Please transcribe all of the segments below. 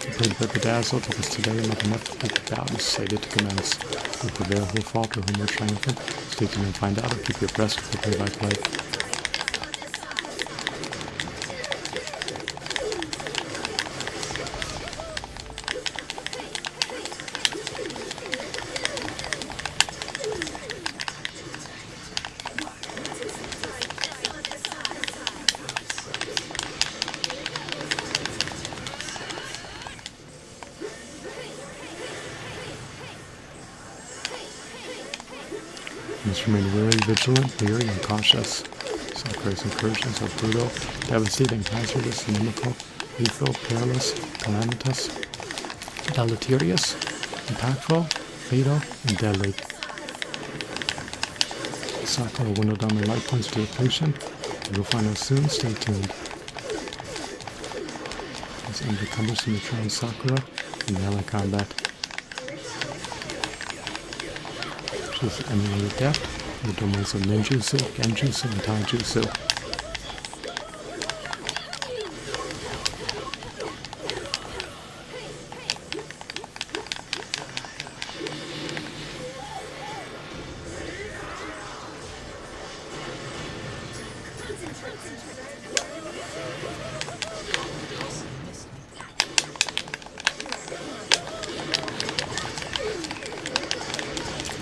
I played a bit bedazzled because today another mythic bout is slated to commence. Who prevail, who falter, who more triumphant? Stay tuned and find out. I'll keep you abreast of the play-by-play. Must remain wary, vigilant, leery, and cautious. Sakura's incursions are brutal, devastating, hazardous, inimical, lethal, perilous, calamitous, deleterious, impactful, fatal, and deadly. Sakura will down my life points to the patient. You'll find out soon. Stay tuned. As Ender comes to mature Sakura in melee combat. She's emulated depth in the domains of ninjutsu, genjutsu, and taijutsu.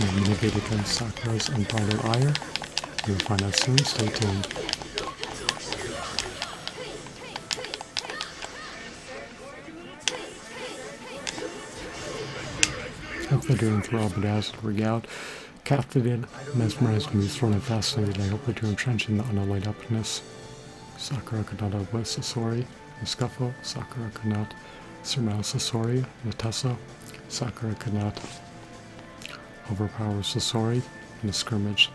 And mitigate against Sakura's unbridled ire. You'll find out soon. Stay tuned. Hopefully during Throb Bedazzled Regout, captivated, mesmerized, and thrown and fascinated, I hope that you're entrenched in the unalloyed upness. Sakura could not outwit Sasori in a scuffle. Sakura could not surmount Sasori in a tussle. Sakura could not overpower Sasori in a skirmish.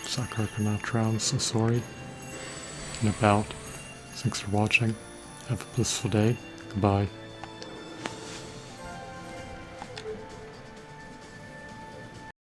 Sakura could not drown Sasori in a bout. Thanks for watching. Have a blissful day. Goodbye.